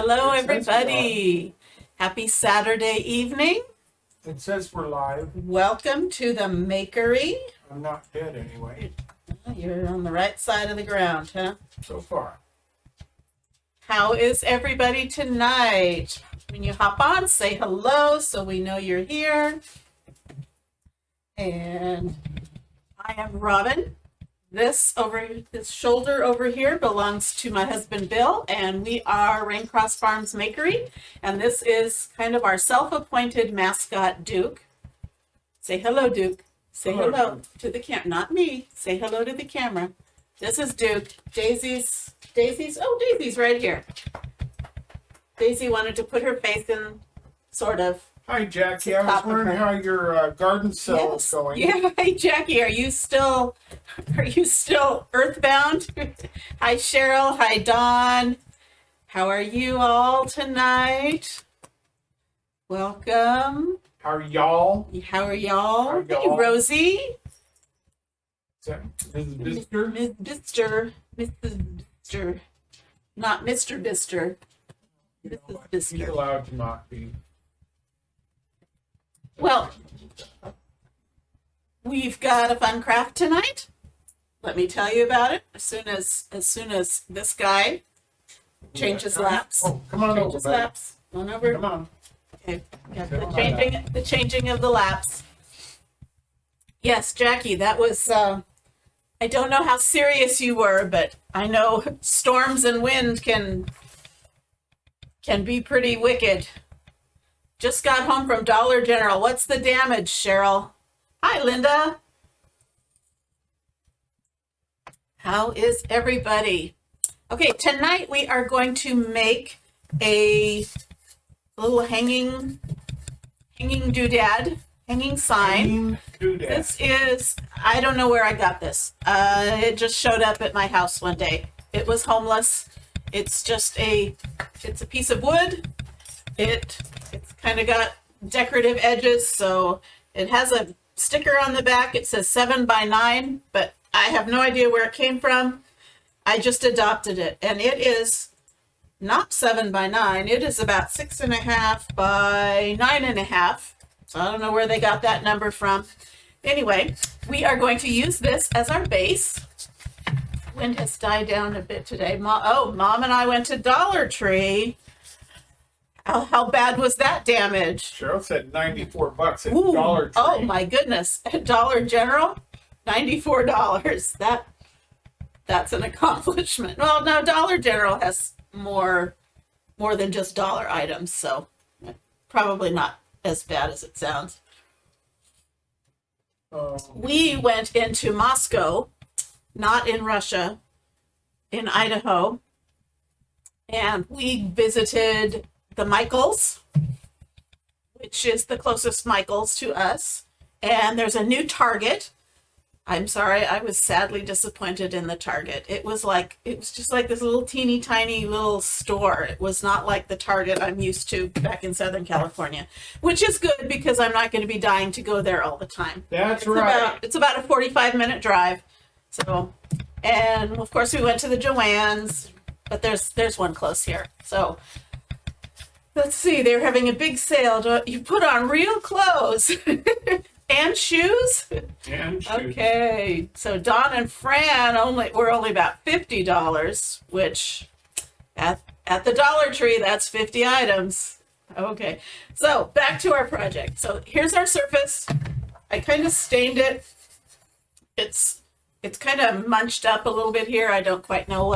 Hello, It says we everybody. Happy Saturday evening. It says we're live. Welcome to the Makery. I'm not dead anyway, You're on the right side of the ground, huh? so far. How is everybody tonight? When you hop on, say hello so we know you're here. And I am Robin. This shoulder over here belongs to my husband Bill, and we are Raincross Farms Makery, and this is kind of our self-appointed mascot, Duke. Say hello, Duke. Say hello to the camera. Not me. Say hello to the camera. This is Duke. Daisy's right here. Daisy wanted to put her face in, sort of. Hi, Jackie. I was wondering how your garden cell is going. Yeah, hey Jackie, are you still earthbound? Hi Cheryl, hi Dawn. How are you all tonight? Welcome. How are y'all? How are y'all? How are Hey y'all? Rosie. Is that Mrs. Bister? Ms. Bister. Mrs. Bister. Not Mr. Bister. You know Mrs. what? He's Bister. allowed to not be. Well, we've got a fun craft tonight. Let me tell you about it as soon as this guy changes laps. Oh, come on over, Changes buddy. laps. Come on over. Come on. Okay. Yeah, Come on the changing of the laps. Yes, Jackie, that was I don't know how serious you were, but I know storms and wind can be pretty wicked. Just got home from Dollar General. What's the damage, Cheryl? Hi, Linda. How is everybody? Okay, tonight we are going to make a little hanging doodad, hanging sign. Do that. This is, I don't know where I got this. It just showed up at my house one day. It was homeless. It's a piece of wood. It's kind of got decorative edges, so it has a sticker on the back. It says 7x9, but I have no idea where it came from. I just adopted it, and it is not 7x9. It is about 6.5 by 9.5. So I don't know where they got that number from. Anyway, we are going to use this as our base. Wind has died down a bit today. Mom and I went to Dollar Tree. How bad was that damage? Cheryl said $94 at Ooh, Dollar Tree. oh my goodness. At Dollar General, $94. That's an accomplishment. Well, no, Dollar General has more than just dollar items, so probably not as bad as it sounds. We went into Moscow, not in Russia, in Idaho, and we visited the Michaels, which is the closest Michaels to us. And there's a new Target. I'm sorry, I was sadly disappointed in the Target. It was just like this little teeny tiny little store. It was not like the Target I'm used to back in Southern California, which is good because I'm not going to be dying to go there all the time. That's right. It's about a 45-minute drive. So, and of course we went to the Joann's, but there's one close here. So let's see, they're having a big sale. You put on real clothes and shoes. And shoes. Okay, so Don and Fran were only about $50, which at the Dollar Tree, that's 50 items. Okay, so back to our project. So here's our surface. I kind of stained it. It's kind of munched up a little bit here. I don't quite know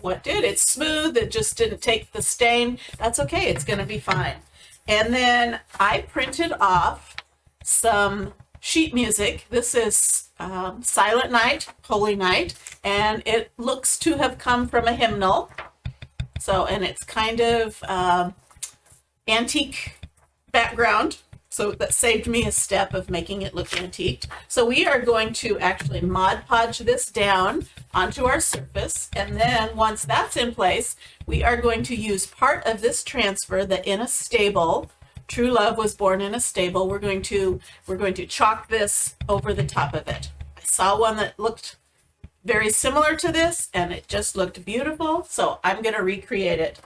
what did. It's smooth. It just didn't take the stain. That's okay. It's going to be fine. And then I printed off some sheet music. This is Silent Night, Holy Night, and it looks to have come from a hymnal. So, and it's kind of antique background. So that saved me a step of making it look antique. So we are going to actually Mod Podge this down onto our surface. And then once that's in place, we are going to use part of this transfer that in a stable, True Love was born in a stable. We're going to chalk this over the top of it. I saw one that looked very similar to this and it just looked beautiful. So I'm going to recreate it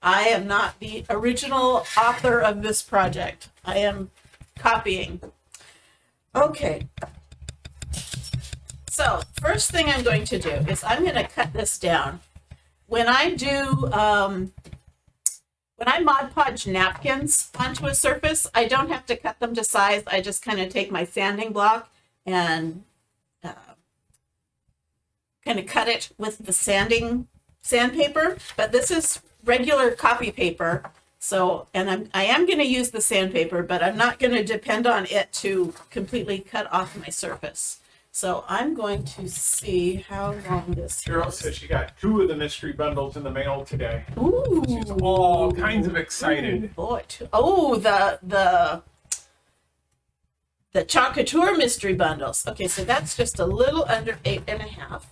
I am not the original author of this project. I am copying. Okay. So first thing I'm going to do is I'm going to cut this down. When I do, when I Mod Podge napkins onto a surface, I don't have to cut them to size. I just kind of take my sanding block and kind of cut it with the sandpaper. But this is regular copy paper. So, and I am going to use the sandpaper, but I'm not going to depend on it to completely cut off my surface. So I'm going to see how long this Carol is. says she got 2 of the mystery bundles in the mail today. Ooh. She's all kinds of excited. Ooh, boy. Oh, the Chocateur mystery bundles. Okay, so that's just a little under 8.5.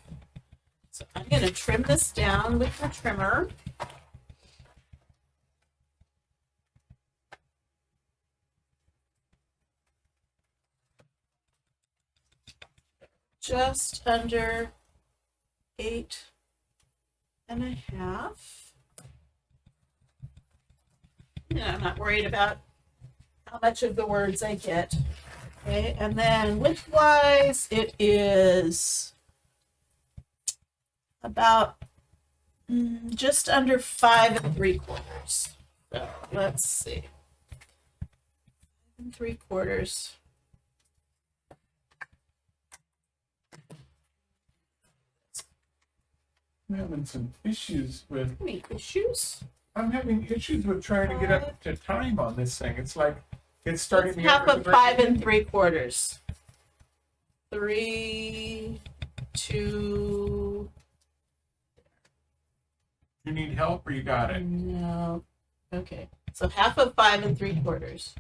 So I'm going to trim this down with the trimmer. Just under 8.5. Yeah, I'm not worried about how much of the words I get. Okay, and then width-wise, it is about just under 5 3/4. So let's see. 5 3/4. I'm having some issues with. Any issues? I'm having issues with trying to get up to time on this thing. It's like it's starting. It's half of 5 3/4. 3, 2. You need help, or you got it? No. Okay. So half of 5 3/4.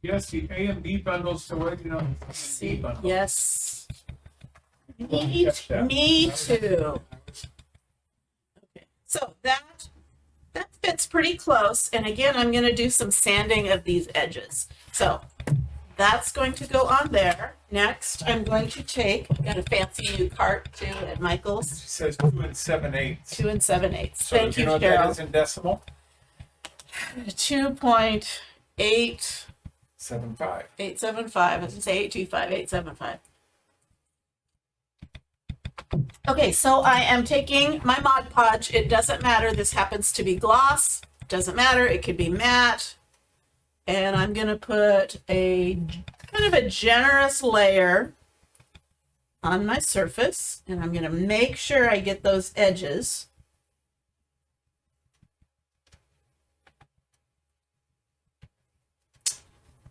Yes, the A and B bundles. So what do you know? See, bundle. yes. Well, Me, catch that. me too. Okay. So that fits pretty close. And again, I'm going to do some sanding of these edges. So that's going to go on there. Next, I'm going to take, I've got a fancy new cart too at Michael's. It says 2 7/8. 2 7/8. So Thank do you, know what Carol. that is in decimal? 2.8. 7.5. 875. I was gonna say 825, 875. Okay, so I am taking my Mod Podge. It doesn't matter. This happens to be gloss. Doesn't matter. It could be matte. And I'm gonna put a kind of a generous layer on my surface, and I'm gonna make sure I get those edges.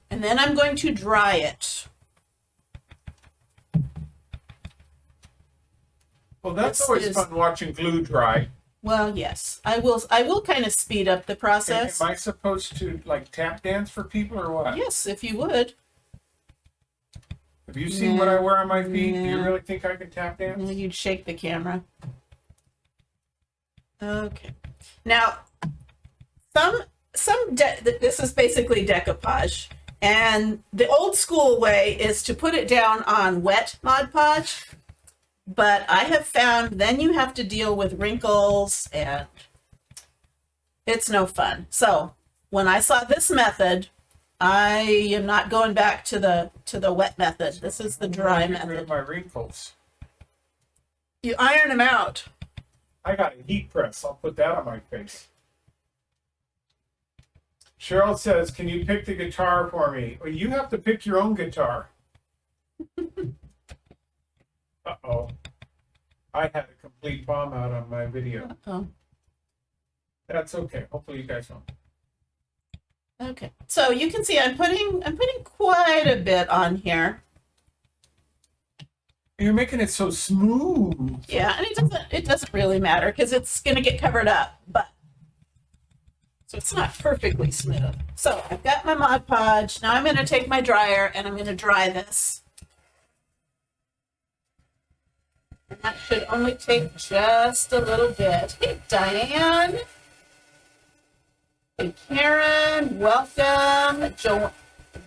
And then I'm going to dry it. Well, that's This always is- fun watching glue dry. Well, yes, I will kind of speed up the process. Am I supposed to like tap dance for people or what? Yes, if you would. Have you seen what I wear on my feet? Do you Yeah. really think I can tap dance? You'd shake the camera. Okay. Now, this is basically decoupage. And the old school way is to put it down on wet Mod Podge. But I have found then you have to deal with wrinkles and it's no fun. So when I saw this method, I am not going back to the wet method. This is the dry Get rid of method. my wrinkles. You iron them out. I got a heat press. I'll put that on my face. Cheryl says, "Can you pick the guitar for me?" Well, you have to pick your own guitar. Uh-oh. I had a complete bomb out on my video. Oh, That's okay. Hopefully you guys don't. okay. So you can see I'm putting quite a bit on here. You're making it so smooth. Yeah, and it doesn't really matter because it's gonna get covered up, but so it's not perfectly smooth. So I've got my Mod Podge. Now I'm gonna take my dryer and I'm gonna dry this. And that should only take just a little bit. Hey, Diane. Hey, Karen. Welcome.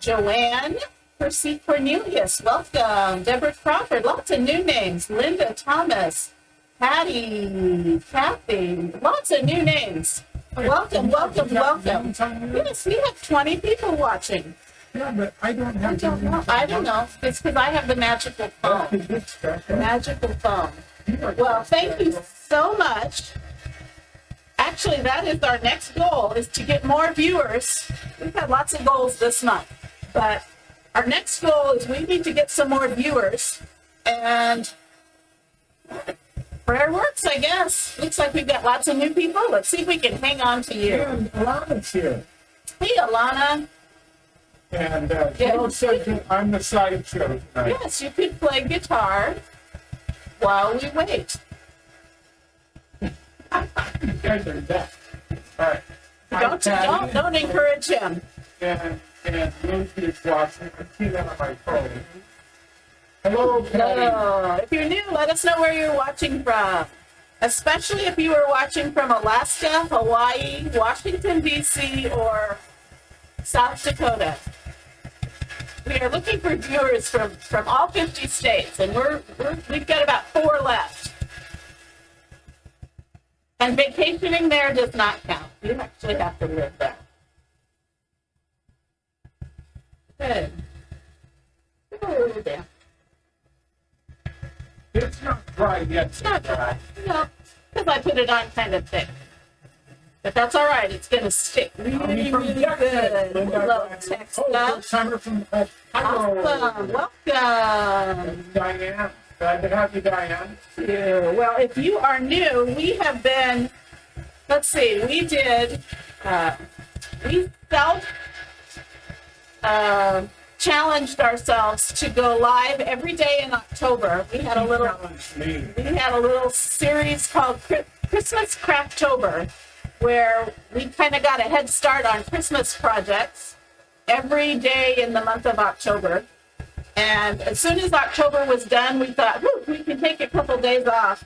Joanne. Percy Cornelius. Welcome. Deborah Crawford. Lots of new names. Linda Thomas. Patty. Kathy. Lots of new names. Welcome, welcome, welcome. Yes, we have 20 people watching. Yeah, but I don't have. I don't know. It's because I have the magical phone. Magical phone. Well, thank you so much. Actually, that is our next goal, is to get more viewers. We've had lots of goals this month, but our next goal is we need to get some more viewers, and prayer works, I guess. Looks like we've got lots of new people. Let's see if we can hang on to you. And Alana's here. Hey, Alana. And Joe said that I'm the sideshow tonight. Yes, you could play guitar while we wait. You guys are deaf. All right. Hi, Patty. Don't encourage him. And Lucy is watching. I see that on my phone. Hello, Patty. Hello. If you're new, let us know where you're watching from. Especially if you were watching from Alaska, Hawaii, Washington, D.C., or South Dakota. We are looking for viewers from all 50 states, and we've got about 4 left. And vacationing there does not count. You actually have to live there. Good. Oh, damn. It's not dry yet. It's not dry. No, because I put it on kind of thick. But that's all right. It's going to stick really, really good. Hello, Texas. Summer from Awesome. Welcome. Diane. Glad to have you, Diane. Thank you. Well, if you are new, we have been, let's see, we did, we challenged ourselves to go live every day in October. We had a little series called Christmas Craftober, where we kind of got a head start on Christmas projects every day in the month of October. And as soon as October was done, we thought, we can take a couple days off.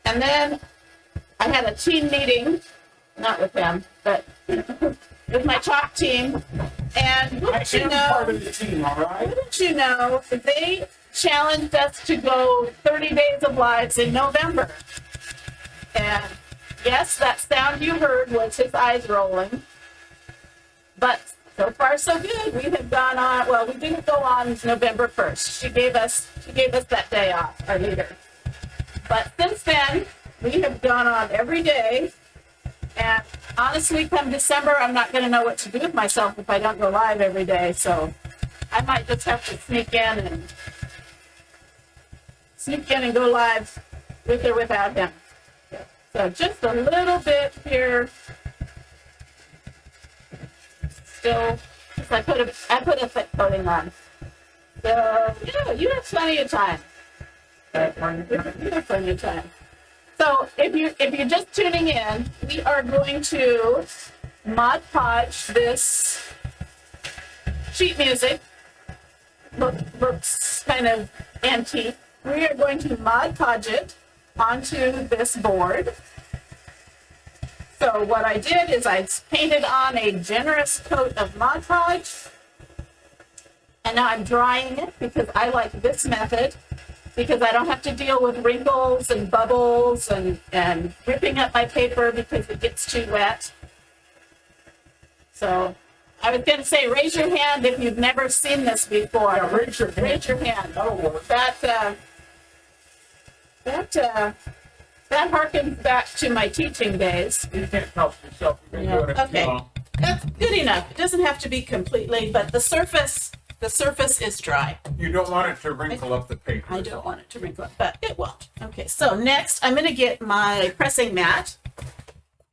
And then I had a team meeting, not with them, but with my chalk team. And wouldn't you know, part of the team, all right? wouldn't you know, they challenged us to go 30 days of lives in November. And yes, that sound you heard was his eyes rolling. But so far, so good. We have gone on. Well, we didn't go on November 1st. She gave us that day off, our leader. But since then, we have gone on every day. And honestly, come December, I'm not going to know what to do with myself if I don't go live every day. So I might just have to sneak in and go live with or without him. So just a little bit here. Still, I put a thick coating on. So yeah, you have plenty of time. You have plenty of time. So if you're just tuning in, we are going to Mod Podge this sheet music. Looks kind of antique. We are going to Mod Podge it onto this board. So what I did is I painted on a generous coat of Mod Podge, and now I'm drying it because I like this method, because I don't have to deal with wrinkles and bubbles and ripping up my paper because it gets too wet. So I was going to say, raise your hand if you've never seen this before. Yeah, raise your hand. Raise your hand. That'll work. That harkens back to my teaching days. You can't help yourself. You can do it if Okay, you want. that's good enough. It doesn't have to be completely, but the surface is dry. You don't want it to wrinkle up the paper. I don't want it to wrinkle up, but it won't. Okay, so next I'm going to get my pressing mat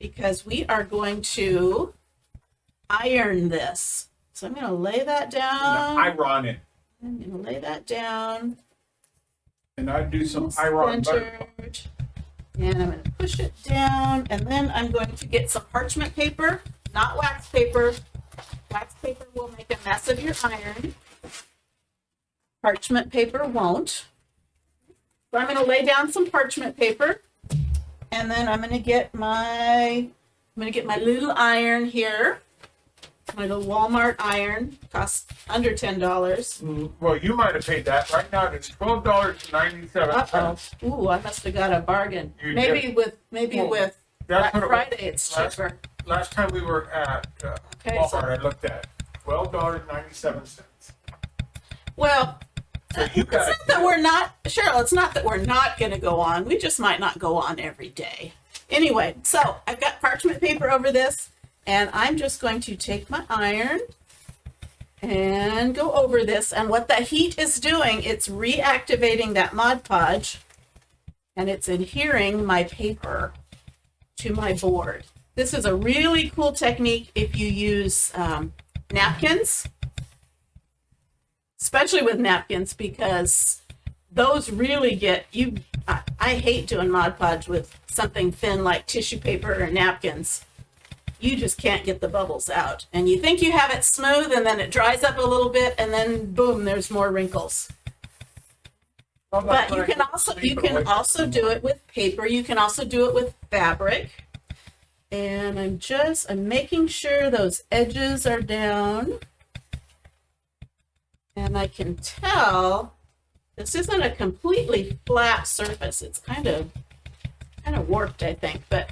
because we are going to iron this. So I'm going to lay that down. Iron it. I'm going to lay that down. And I do some iron butter. Centered. And I'm going to push it down, and then I'm going to get some parchment paper, not wax paper. Wax paper will make a mess of your iron. Parchment paper won't. So I'm going to lay down some parchment paper, and then I'm going to get my little iron here. My little Walmart iron costs under $10. Well, you might have paid that. Right now it's $12.97. Ooh, I must have got a bargain. You Maybe did. with That's Black what it was. Friday it's cheaper. Last time we were at Okay, Walmart, so- I looked at $12.97. Well, So you it's got not that we're not, Cheryl, it's not that we're not going to go on. We just might not go on every day. Anyway, so I've got parchment paper over this, and I'm just going to take my iron and go over this. And what the heat is doing, it's reactivating that Mod Podge, and it's adhering my paper to my board. This is a really cool technique if you use napkins, especially with napkins, because those really get you. I hate doing Mod Podge with something thin like tissue paper or napkins. You just can't get the bubbles out, and you think you have it smooth, and then it dries up a little bit, and then boom, there's more wrinkles. But you can also do it with paper. You can also do it with fabric. And I'm making sure those edges are down. And I can tell this isn't a completely flat surface. It's kind of warped, I think, but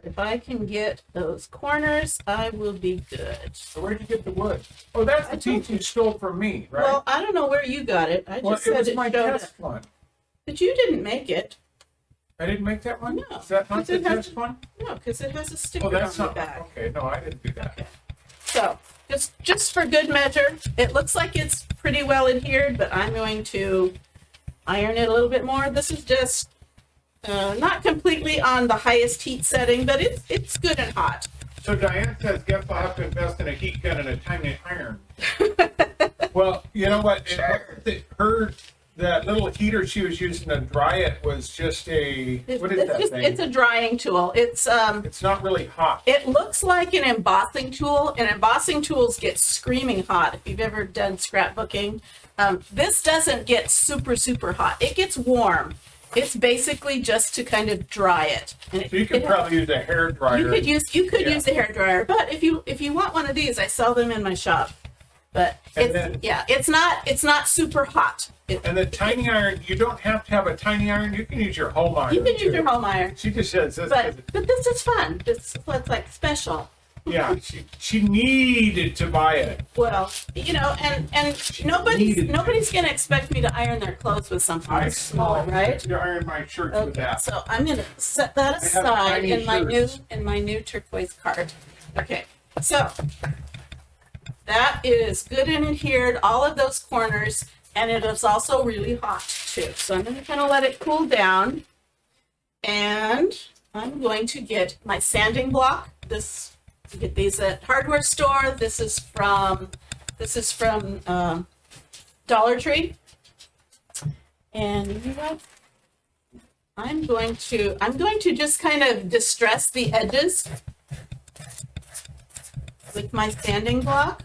if I can get those corners, I will be good. So where'd you get the wood? Oh, that's the piece you stole from me, right? Well, I don't know where you got it. I just it said was it my showed test it. one. But you didn't make it. I didn't make that one? No. Is that not the It has- test one? No, because it has a sticker Oh, that's on not. the back. Okay, no, I didn't do that. Okay. So just for good measure, it looks like it's pretty well adhered, but I'm going to iron it a little bit more. This is just not completely on the highest heat setting, but it's good and hot. So Diane says, guess I'll have to invest in a heat gun and a tiny iron. Well, you know what? That little heater she was using to dry it was just what is that thing? It's a drying tool. It's not really hot. It looks like an embossing tool, and embossing tools get screaming hot. If you've ever done scrapbooking, this doesn't get super, super hot. It gets warm. It's basically just to kind of dry it. And So you could probably use a hair dryer. You could use a hair dryer, but if you want one of these, I sell them in my shop. But it's not super hot. And the tiny iron, you don't have to have a tiny iron. You can use your home iron. You can use your home iron. She just says this. But this is fun. This is what's like special. Yeah, she needed to buy it. Well, and nobody's gonna expect me to iron their clothes with something small, right? To iron my shirts with Okay, that. so I'm gonna set that I have aside tiny shirts. in my new turquoise card. Okay, so that is good and adhered, all of those corners, and it is also really hot too. So I'm gonna kind of let it cool down, and I'm going to get my sanding block. You get these at hardware store. This is from Dollar Tree. And you know what? I'm going to just kind of distress the edges with my sanding block,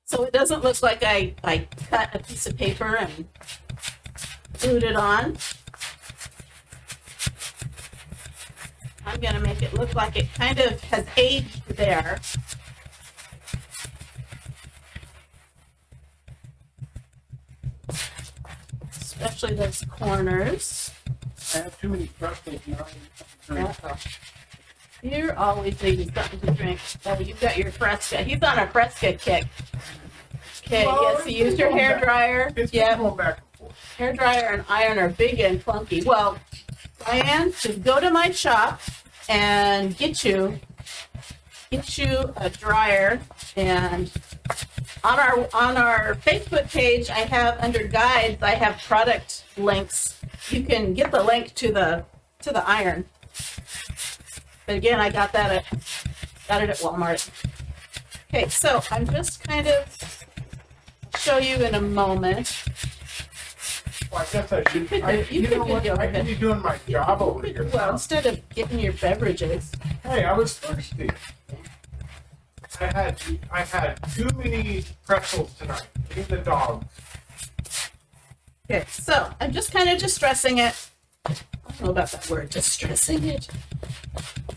so it doesn't look like I cut a piece of paper and glued it on. I'm going to make it look like it kind of has aged there. Especially those corners. I have too many pretzels now. Uh-oh. You're always needing something to drink. Oh, you've got your Fresca. He's on a Fresca kick. Okay, Well, yes, you used your hair dryer. It's Yep. going back and forth. Hair dryer and iron are big and clunky. Well, Diane, just go to my shop and get you a dryer. And on our Facebook page, I have under guides, I have product links. You can get the link to the iron. But again, I got it at Walmart. Okay, so I'm just kind of show you in a moment. Well, I guess I should. You could know what? do it. I could be doing my job over here. Well, instead of getting your beverages. Hey, I was thirsty. I had too many pretzels tonight. Even the dogs. Okay, so I'm just kind of distressing it. I don't know about that word, distressing it.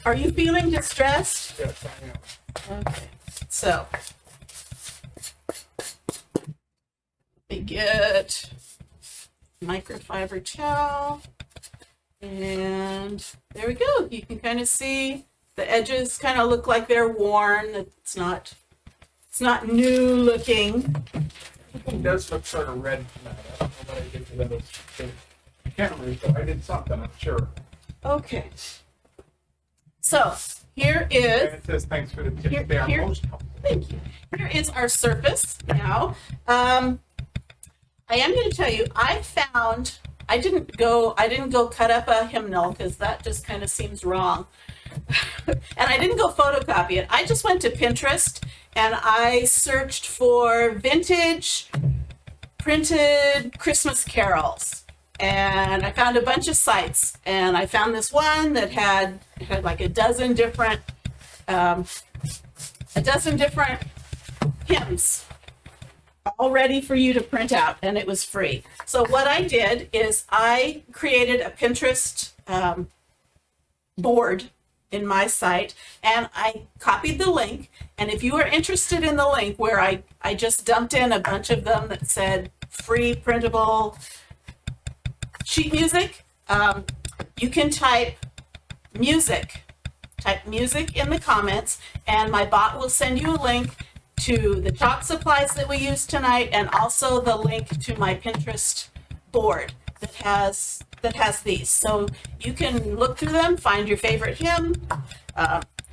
Are you feeling distressed? Yes, I am. Okay, so we get microfiber towel, and there we go. You can kind of see the edges kind of look like they're worn. It's not new looking. It does look sort of red tonight. I don't know what I did to those cameras, but I did something, I'm sure. Okay. So here And is, it says thanks for the tips. They are here- most helpful. thank you. Here is our surface now. I am going to tell you, I didn't go cut up a hymnal because that just kind of seems wrong. And I didn't go photocopy it. I just went to Pinterest and I searched for vintage printed Christmas carols. And I found a bunch of sites, and I found this one that had like a dozen different hymns all ready for you to print out, and it was free. So what I did is I created a Pinterest board in my site, and I copied the link. And if you are interested in the link where I just dumped in a bunch of them that said free printable sheet music, you can type music in the comments, and my bot will send you a link to the chalk supplies that we used tonight, and also the link to my Pinterest board that has these. So you can look through them, find your favorite hymn.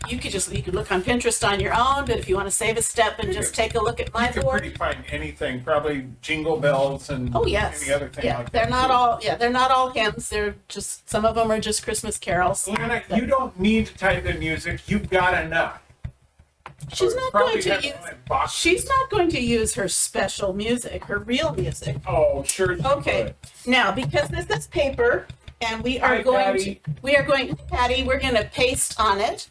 You could look on Pinterest on your own, but if you want to save a step and just take a look at my You can board. pretty find anything, probably jingle bells and Oh yes, any other thing yeah. like They're that. not too. all. Yeah, they're not all hymns. They're just, some of them are just Christmas carols. Lana, you don't need to type in music. You've got enough. She's Or not probably going to have use. one in boxes. She's not going to use her special music, her real music. Oh, sure. She Okay. would. Now, because this is paper, and we are Hi, going Patty. Patty, we're going to paste on it.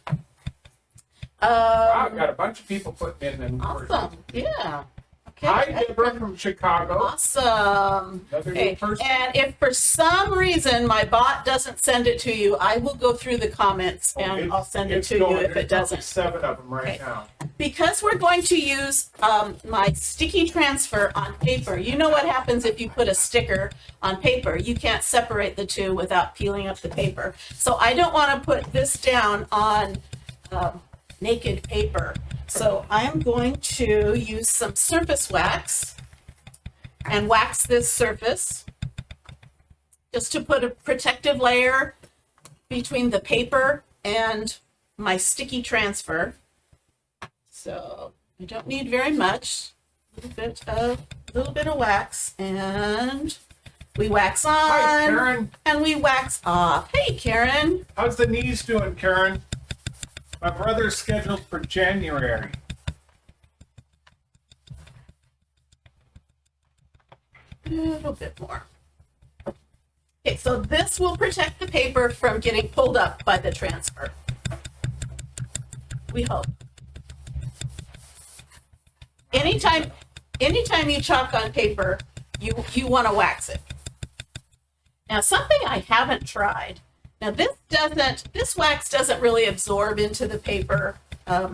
Wow, I've got a bunch of people putting in them. Awesome. Yeah. Okay. Hi, Deborah from Chicago. Awesome. Another new Okay. person. And if for some reason my bot doesn't send it to you, I will go through the comments and It's- I'll send it it's to you going. if There's it doesn't. 7 of them right Okay. now. Because we're going to use my sticky transfer on paper. You know what happens if you put a sticker on paper? You can't separate the two without peeling up the paper. So I don't want to put this down on naked paper. So I'm going to use some surface wax and wax this surface just to put a protective layer between the paper and my sticky transfer. So I don't need very much. A little bit of wax, and we wax on. Hi, Karen. And we wax off. Hey, Karen. How's the knees doing, Karen? My brother's scheduled for January. A little bit more. Okay, so this will protect the paper from getting pulled up by the transfer. We hope. Anytime you chalk on paper, you want to wax it. Now, something I haven't tried. Now, this wax doesn't really absorb into the paper. I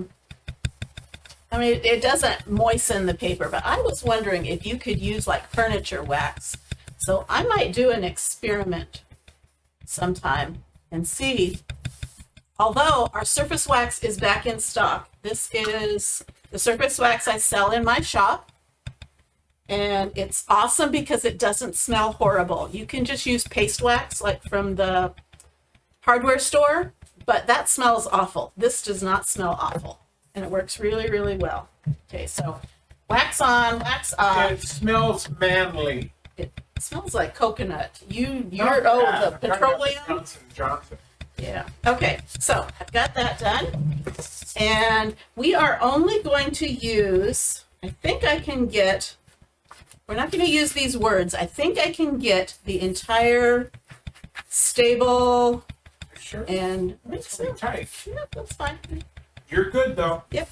mean, it doesn't moisten the paper, but I was wondering if you could use like furniture wax. So I might do an experiment sometime and see. Although our surface wax is back in stock. This is the surface wax I sell in my shop. And it's awesome because it doesn't smell horrible. You can just use paste wax like from the hardware store, but that smells awful. This does not smell awful. And it works really, really well. Okay, so wax on, wax off. It smells manly. It smells like coconut. Not You're bad. the I'm trying not to petroleum. Johnson. Yeah. Okay, so I've got that done. And we are only going to use, I think I can get, we're not going to use these words. I think I can get the entire stable Sure. and That's pretty tight. yeah, that's fine. You're good though. Yep.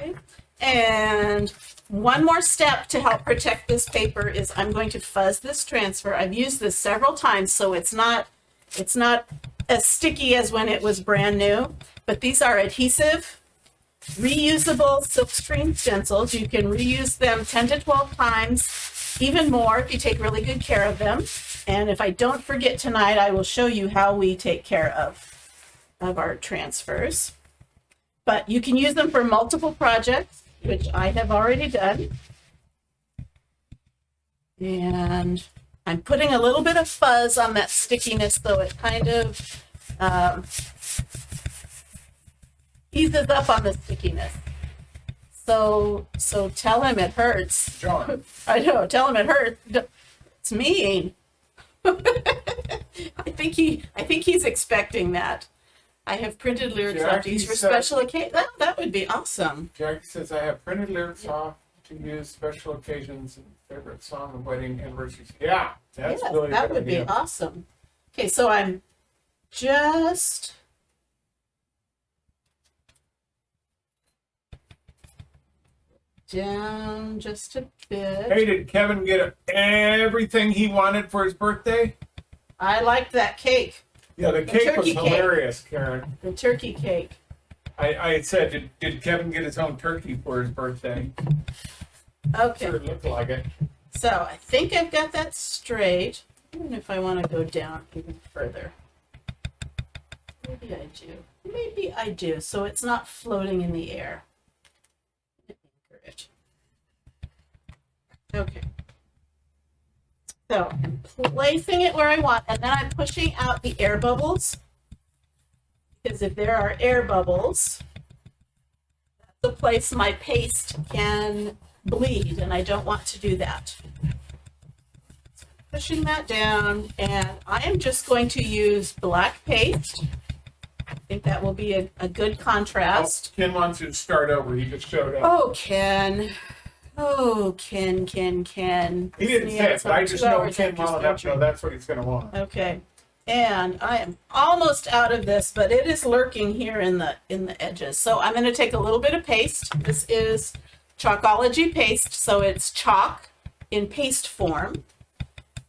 Okay. And one more step to help protect this paper is I'm going to fuzz this transfer. I've used this several times, so it's not as sticky as when it was brand new, but these are adhesive, reusable silkscreen stencils. You can reuse them 10 to 12 times, even more if you take really good care of them. And if I don't forget tonight, I will show you how we take care of our transfers. But you can use them for multiple projects, which I have already done. And I'm putting a little bit of fuzz on that stickiness, so it kind of eases up on the stickiness. So tell him it hurts. John. I know, tell him it hurts. It's mean. I think he's expecting that. I have printed lyrics off to use for special occasions. That would be awesome. Jackie says, I have printed lyrics off to use special occasions and favorite song of wedding anniversaries. Yeah, that's Yes, really that good would be idea. awesome. Okay, so I'm just down just a bit. Hey, did Kevin get everything he wanted for his birthday? I liked that cake, Yeah, the cake was turkey cake. hilarious, Karen. the turkey cake. I had said, did Kevin get his own turkey for his birthday? Okay, Sure looked like it. so I think I've got that straight. Even if I want to go down even further. Maybe I do. Maybe I do, so it's not floating in the air. Anchor it. Okay. So I'm placing it where I want, and then I'm pushing out the air bubbles. Because if there are air bubbles, that's the place my paste can bleed, and I don't want to do that. Pushing that down, and I am just going to use black paste. I think that will be a good contrast. Ken wants you to start over. He just showed up. Oh, Ken. Oh, Ken. He didn't say it, It's but I like just 2 know hours Ken after well enough to surgery. know that's what he's going to want. Okay. And I am almost out of this, but it is lurking here in the edges. So I'm going to take a little bit of paste. This is Chalkology paste, so it's chalk in paste form.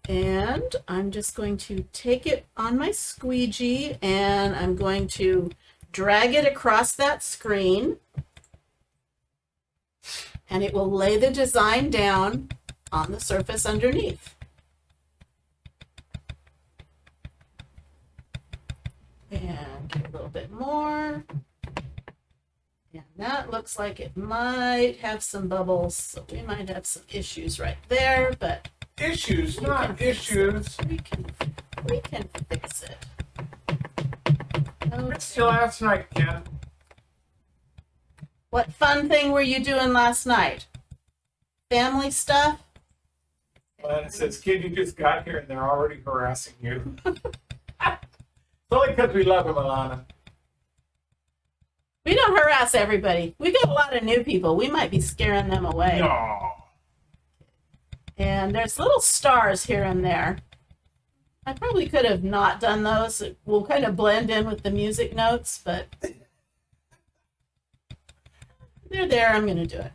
And I'm just going to take it on my squeegee and I'm going to drag it across that screen. And it will lay the design down on the surface underneath. And get a little bit more. And that looks like it might have some bubbles, so we might have some issues right there, but Issues, not issues. we can fix it. Okay. It's last night, Ken. What fun thing were you doing last night? Family stuff? Lana says, kid, you just got here and they're already harassing you. It's only because we love him, Alana. We don't harass everybody. We got a lot of new people. We might be scaring them away. No. And there's little stars here and there. I probably could have not done those. It will kind of blend in with the music notes, but they're there. I'm going to do it.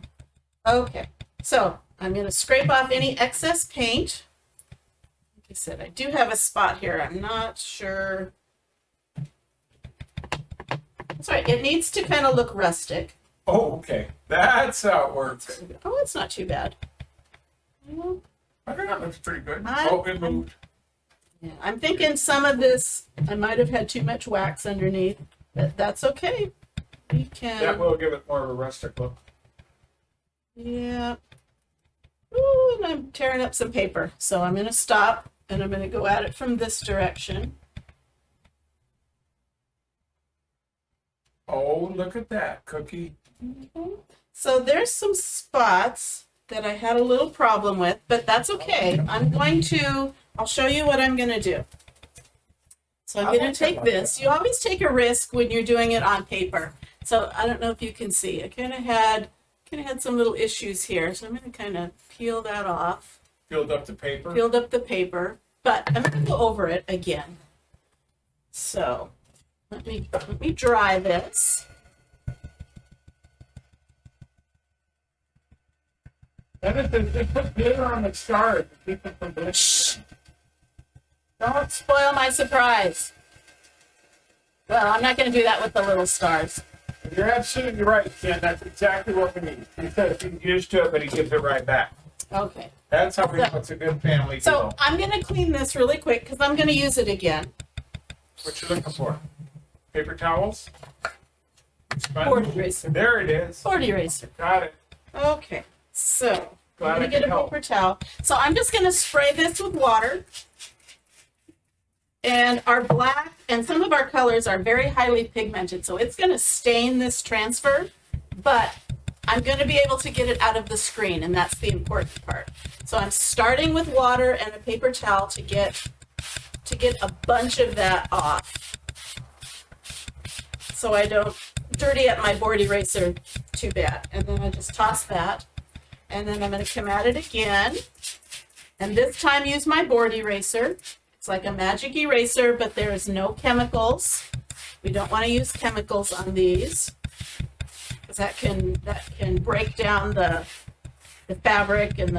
Okay, so I'm going to scrape off any excess paint. Like I said, I do have a spot here. I'm not sure. That's right. It needs to kind of look rustic. Oh, okay. That's how it works. Oh, it's not too bad. Well, I think that looks pretty good. I- Oh, it moved. yeah, I'm thinking some of this, I might have had too much wax underneath, but that's okay. We can. That will give it more of a rustic look. Yeah. Ooh, and I'm tearing up some paper. So I'm going to stop and I'm going to go at it from this direction. Oh, look at that, Cookie. So there's some spots that I had a little problem with, but that's okay. I'll show you what I'm going to do. So I'm I going like to that take like this. that. You always take a risk when you're doing it on paper. So I don't know if you can see. I kind of had some little issues here. So I'm going to kind of peel that off. Filled up the paper. Peeled up the paper, but I'm going to go over it again. So let me dry this. They put glitter on the stars to keep them from blending in. Don't spoil my surprise. Well, I'm not going to do that with the little stars. You're absolutely right, Ken. That's exactly what we need. He said if he's used to it, but he gives it right back. Okay. That's how we know it's a good family So deal. I'm going to clean this really quick because I'm going to use it again. What you looking for? Paper towels? Sponge? Board eraser. There it is. Board eraser. Got it. Okay. So Glad I'm I going to get could a help. paper towel. So I'm just going to spray this with water. And our black and some of our colors are very highly pigmented, so it's going to stain this transfer, but I'm going to be able to get it out of the screen, and that's the important part. So I'm starting with water and a paper towel to get a bunch of that off, so I don't dirty up my board eraser too bad. And then I just toss that, and then I'm going to come at it again, and this time use my board eraser. It's like a magic eraser, but there is no chemicals. We don't want to use chemicals on these because that can break down the fabric and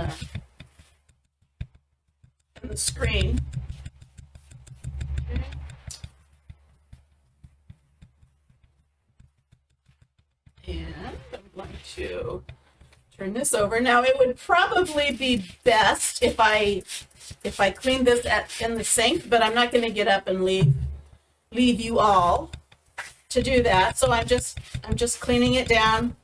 the screen. Okay. And I'm going to turn this over. Now it would probably be best if I clean this in the sink, but I'm not going to get up and leave you all to do that. So I'm just cleaning it down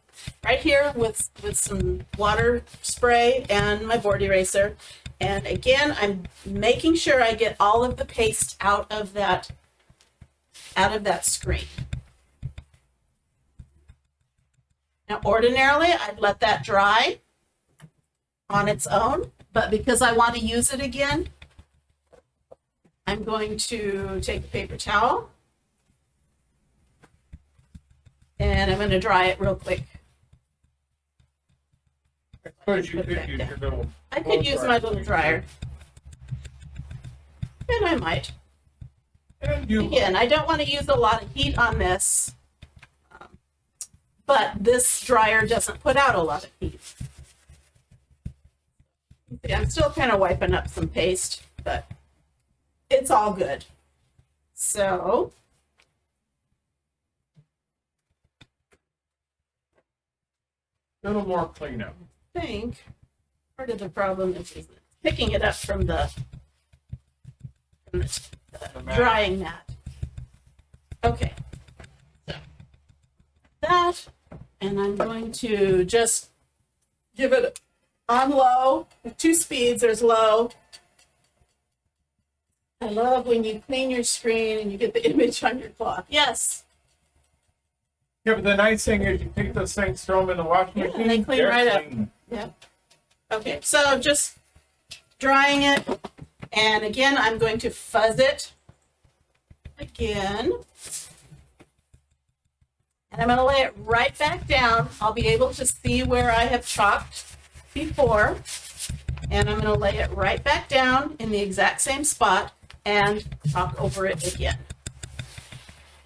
right here with some water spray and my board eraser. And again, I'm making sure I get all of the paste out of that screen. Now, ordinarily, I'd let that dry on its own, but because I want to use it again, I'm going to take a paper towel and I'm going to dry it real quick. I suppose you could use your little. I could use my little dryer, and I might. And you. Again, I don't want to use a lot of heat on this, but this dryer doesn't put out a lot of heat. See, I'm still kind of wiping up some paste, but it's all good. So, A little more cleanup. I think part of the problem is picking it up from the mat. drying mat. Okay. So, that, and I'm going to just give it on low, with 2 speeds. There's low. I love when you clean your screen and you get the image on your cloth. Yes. Yeah, but the nice thing is you take those things, throw them in the washing Yeah, machine. they clean they're right up. clean. Yep. Okay, so just drying it. And again, I'm going to fuzz it again. And I'm going to lay it right back down. I'll be able to see where I have chalked before. And I'm going to lay it right back down in the exact same spot and chalk over it again.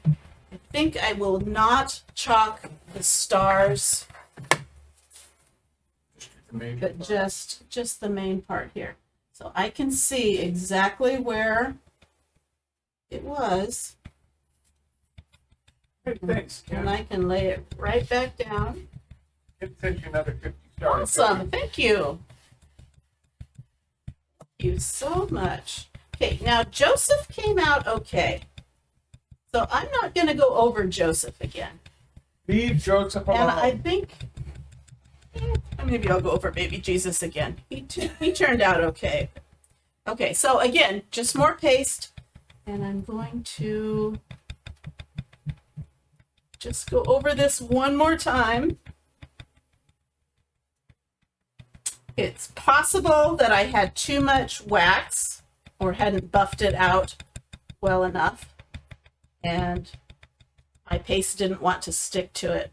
I think I will not chalk the stars, but just the main part here. So I can see exactly where it was, Hey, thanks, and Ken. I can lay it right back down. It sent you another 50 stars. Awesome, thank you. Thank you so much. Okay, now Joseph came out okay. So I'm not going to go over Joseph again. Leave Joseph alone. And I think maybe I'll go over baby Jesus again. He turned out okay. Okay, so again, just more paste. And I'm going to just go over this one more time. It's possible that I had too much wax or hadn't buffed it out well enough, and my paste didn't want to stick to it.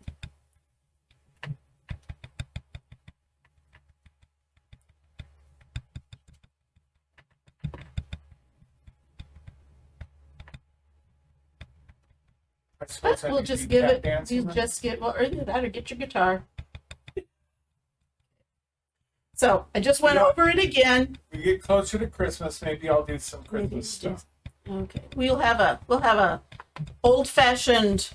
But we'll just give it, you just get, well, either that or get your guitar. So I just went over it again. We get closer to Christmas, maybe I'll do some Christmas Maybe stuff. Okay, we'll have a old-fashioned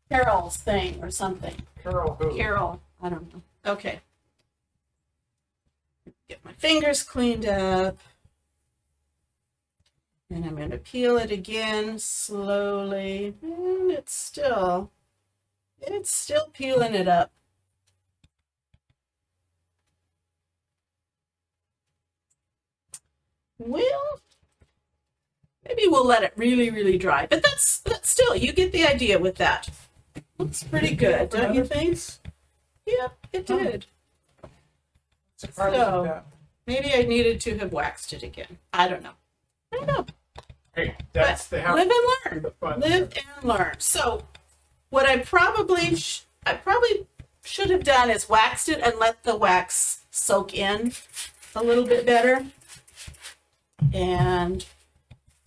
Carols thing or something. Carol who? Carol, I don't know. Okay. Get my fingers cleaned up. And I'm going to peel it again slowly. And it's still peeling it up. Well, maybe we'll let it really, really dry. But that's still, you get the idea with that. Looks pretty good, don't you think? Yep, it did. Surprised So, at that. maybe I needed to have waxed it again. I don't know. Hey, that's the Live and learn. the fun. Live and learn. So, what I probably should have done is waxed it and let the wax soak in a little bit better. And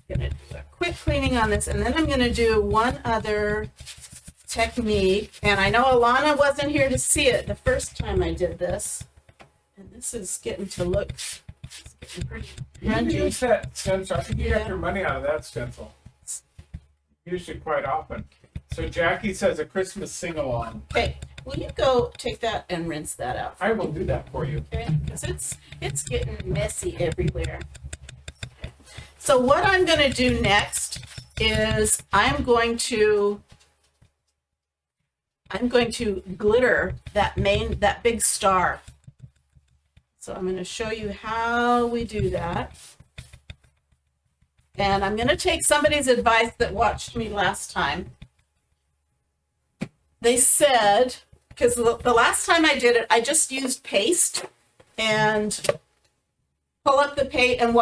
I'm gonna do a quick cleaning on this, and then I'm gonna do one other technique. And I know Alana wasn't here to see it the first time I did this. And this is getting to look pretty You grungy. use that stencil. I think you got Yeah. your money out of that stencil. Use it quite often. So Jackie says a Christmas sing-along. Okay, will you go take that and rinse that out? I will do that for you. Okay, because it's getting messy everywhere. So what I'm going to do next is I'm going to glitter that big star. So I'm going to show you how we do that. And I'm going to take somebody's advice that watched me last time. They said, because the last time I did it, I just used paste and pull up the paint and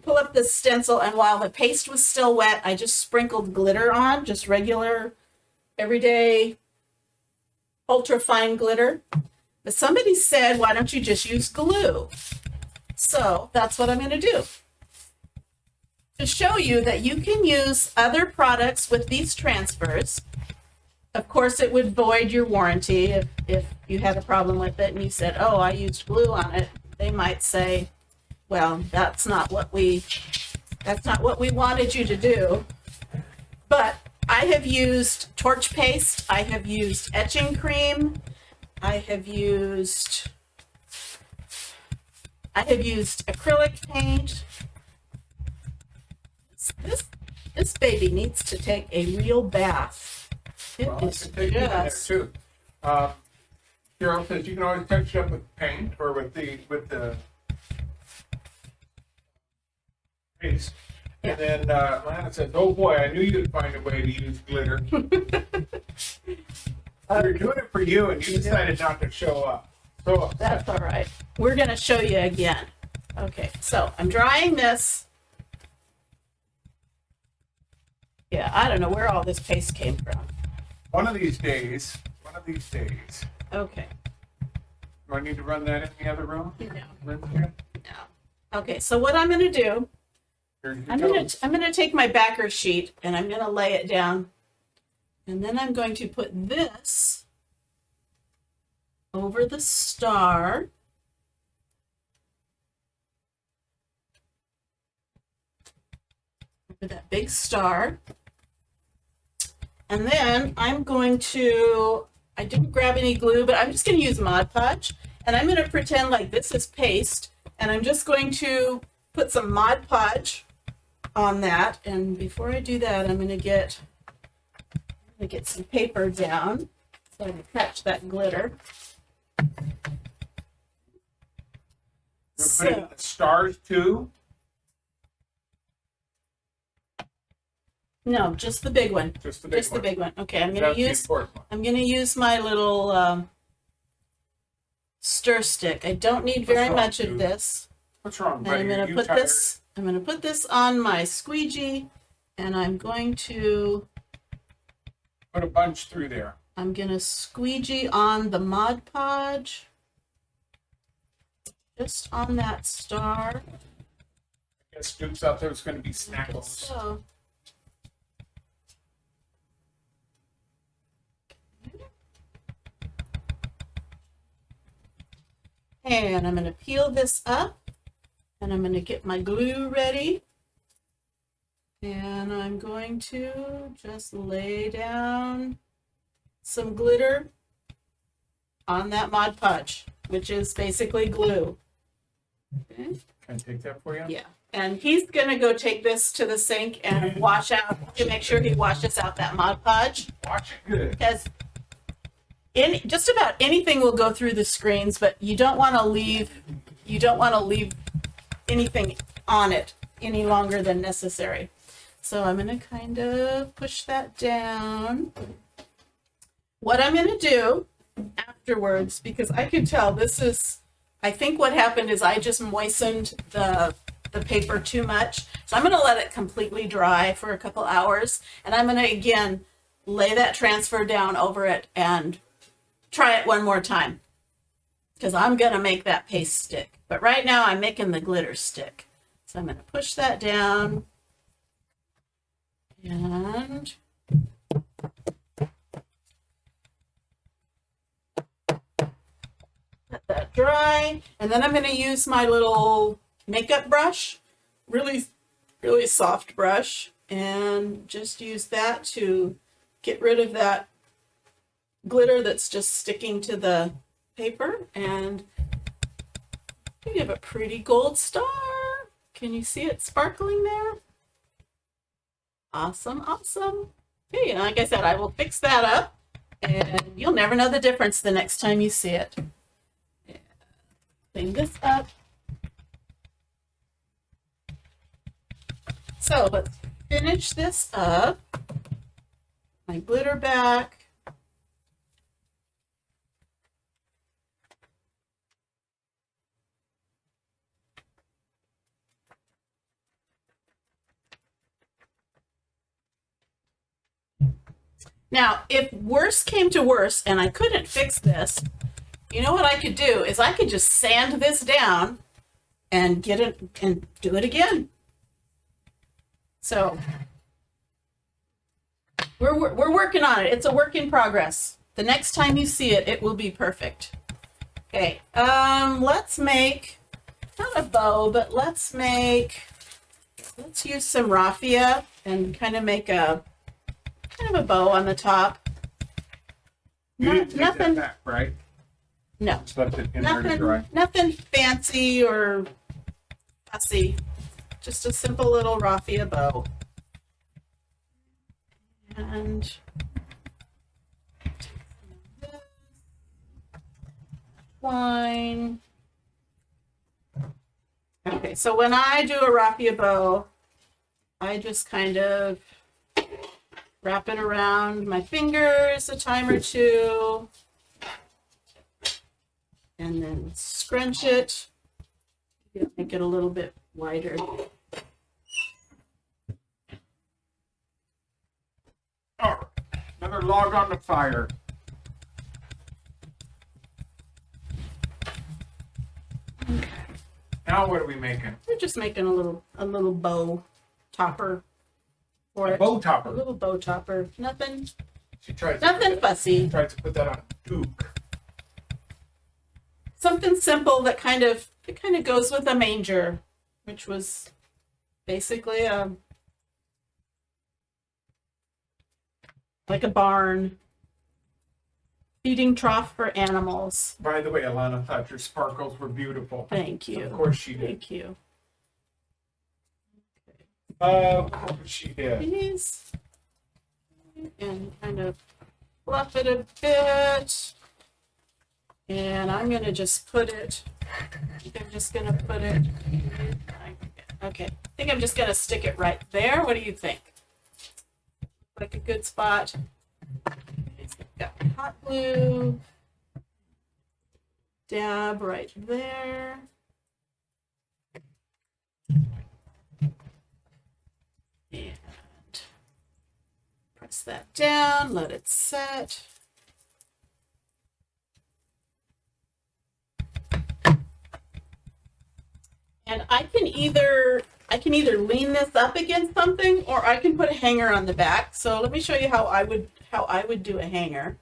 pull up the stencil, and while the paste was still wet, I just sprinkled glitter on, just regular, everyday, ultra fine glitter. But somebody said, why don't you just use glue? So that's what I'm going to do. To show you that you can use other products with these transfers. Of course, it would void your warranty if you had a problem with it and you said, oh, I used glue on it. They might say, well, that's not what we wanted you to do. But I have used torch paste. I have used etching cream. I have used acrylic paint. This baby needs to take a real bath. It Well, I is can take you in there just too. Carol says you can always touch it up with paint or with the paste. And then Lana says, "Oh boy, I knew you'd find a way to use glitter." We're doing it for you, and you decided not to show up. So That's all right. We're going to show you again. Okay, so I'm drying this. Yeah, I don't know where all this paste came from. one of these days. Okay. Do I need to run that in the other room? No, Rinse here? no. Okay, so what I'm going to do, Here you I'm go. going to take my backer sheet and I'm going to lay it down. And then I'm going to put this over the star. Over that big star. And then I'm going to, I didn't grab any glue, but I'm just going to use Mod Podge. And I'm going to pretend like this is paste. And I'm just going to put some Mod Podge on that. And before I do that, I'm going to get some paper down so I can catch that glitter. You're putting the stars too? No, just the big one. Just the big Just one. the big one. Okay, I'm That's going the to use important one. I'm going to use my little stir stick. I don't need very wrong, much of dude? this. What's wrong, And buddy? I'm Are going to you put tired? this I'm going to put this on my squeegee, and I'm going to Put a bunch through there. squeegee on the Mod Podge. Just on that star. I guess Duke's out there is going to be Like snackles. so. And I'm going to peel this up, and I'm going to get my glue ready. And I'm going to just lay down some glitter on that Mod Podge, which is basically glue. Okay. Can I take that for you? Yeah. And he's going to go take this to the sink and wash out, to make sure he washes out that Mod Podge. Watch it good. Because just about anything will go through the screens, but you don't want to leave anything on it any longer than necessary. So I'm going to kind of push that down. What I'm going to do afterwards, because I can tell I think what happened is I just moistened the paper too much. So I'm going to let it completely dry for a couple hours. And I'm going to, again, lay that transfer down over it and try it one more time. Because I'm going to make that paste stick. But right now I'm making the glitter stick. So I'm going to push that down. And let that dry. And then I'm going to use my little makeup brush, really, really soft brush, and just use that to get rid of that glitter that's just sticking to the paper. And we have a pretty gold star. Can you see it sparkling there? Awesome, awesome. Okay, and like I said, I will fix that up, and you'll never know the difference the next time you see it. Yeah. Clean this up. So let's finish this up. My glitter back. Now, if worse came to worse and I couldn't fix this, you know what I could do is I could just sand this down and get it and do it again. So we're working on it. It's a work in progress. The next time you see it, it will be perfect. Okay, let's make, not a bow, but let's use some raffia and kind of make a bow on the top. You didn't take Nothing. that back, right? No. Just left it in there to dry. Nothing fancy or fussy. Just a simple little raffia bow. And twine. Okay, so when I do a raffia bow, I just kind of wrap it around my fingers a time or two, and then scrunch it. Make it a little bit wider. All right, another log on the fire. Okay. Now what are we making? We're just making a little bow topper for it. Bow A topper. little bow topper. Nothing She fussy. tries to put that on a toque. Something simple that kind of goes with a manger, which was basically like a barn, feeding trough for animals. By the way, Alana thought your sparkles were beautiful. Thank you. Of course she did. Thank you. Of course she did. These, and kind of fluff it a bit. And I'm going to just put it, I think I'm just going to put it, okay, I think I'm just going to stick it right there. What do you think? Like a good spot. Got hot glue. Dab right there. And press that down, let it set. And I can either lean this up against something, or I can put a hanger on the back. So let me show you how I would do a hanger.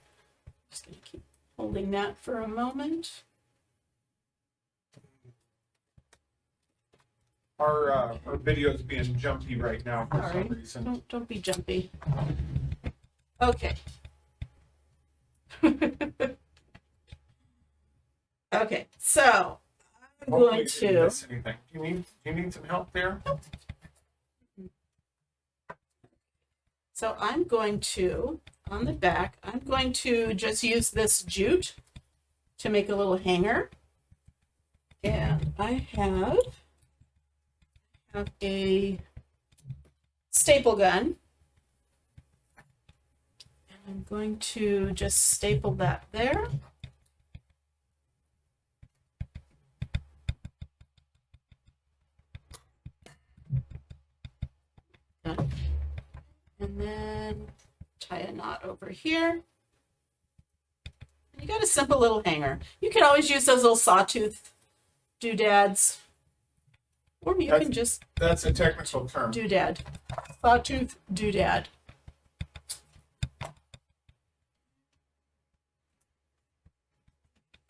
Just gonna keep holding that for a moment. our video's being jumpy right now for Sorry. some reason. Don't be jumpy. Okay. Okay, so I'm Hopefully going you didn't to. miss anything. Do you need some help there? So I'm going to, on the back, I'm going to just use this jute to make a little hanger. And I have a staple gun. And I'm going to just staple that there. Done. And then tie a knot over here. You got a simple little hanger. You can always use those little sawtooth doodads, or you can just That's a technical term. doodad, sawtooth doodad.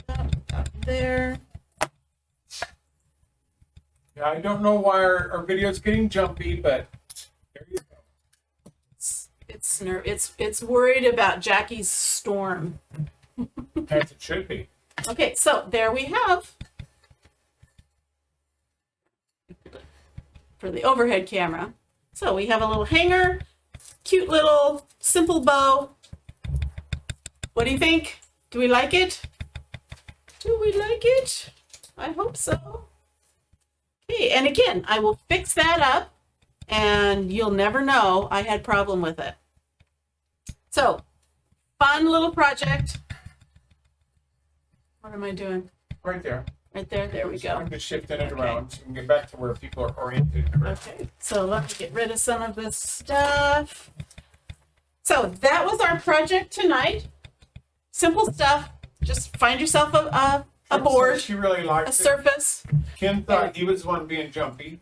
Up there. Yeah, I don't know why our video's getting jumpy, but there you go. It's worried about Jackie's storm. As it should be. Okay, so there we have, for the overhead camera. So we have a little hanger, cute little simple bow. What do you think? Do we like it? Do we like it? I hope so. Okay, and again, I will fix that up and you'll never know I had problem with it. So, fun little project. What am I doing? Right there. Right there, there we go. I'm just shifting it Okay. around so we can get back to where people are oriented. Okay, so let me get rid of some of this stuff. So that was our project tonight. Simple stuff. Just find yourself a board, She really liked a it. surface. Kim thought he was the one being jumpy.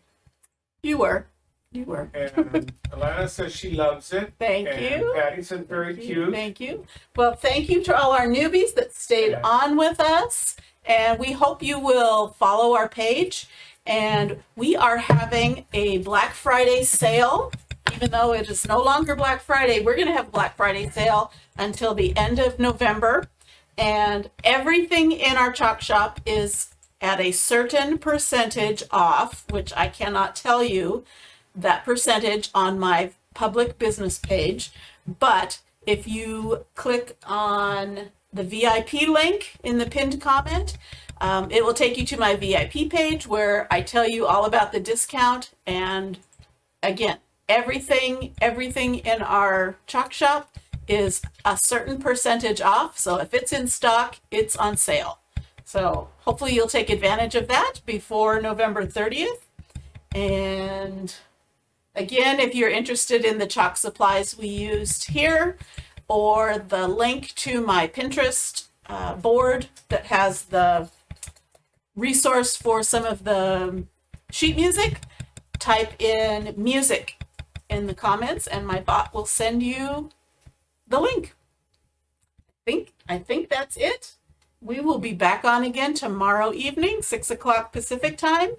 You were. You were. And Alana says she loves it. Thank and you. Patty said very cute. Thank you. Well, thank you to all our newbies that stayed Yeah. on with us. And we hope you will follow our page. And we are having a Black Friday sale. Even though it is no longer Black Friday, we're going to have a Black Friday sale until the end of November. And everything in our chalk shop is at a certain percentage off, which I cannot tell you that percentage on my public business page. But if you click on the VIP link in the pinned comment, it will take you to my VIP page where I tell you all about the discount. And again, everything in our chalk shop is a certain percentage off. So if it's in stock, it's on sale. So hopefully you'll take advantage of that before November 30th. And again, if you're interested in the chalk supplies we used here, or the link to my Pinterest board that has the resource for some of the sheet music, type in music in the comments and my bot will send you the link. I think that's it. We will be back on again tomorrow evening, 6 o'clock Pacific time.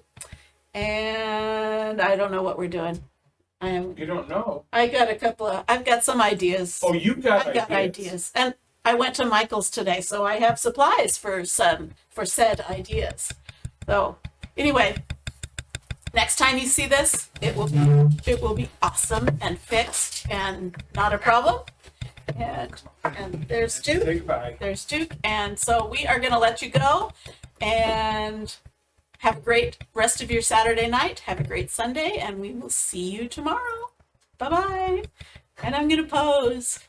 And I don't know what we're doing. You don't know. I've got some ideas. Oh, you got I've got ideas. And I went to Michael's today, so I have supplies for said ideas. So anyway, next time you see this, it will be awesome and fixed and not a problem. And there's Duke. Say goodbye. There's Duke. And so we are going to let you go and have a great rest of your Saturday night. Have a great Sunday, and we will see you tomorrow. Bye-bye. And I'm going to pose.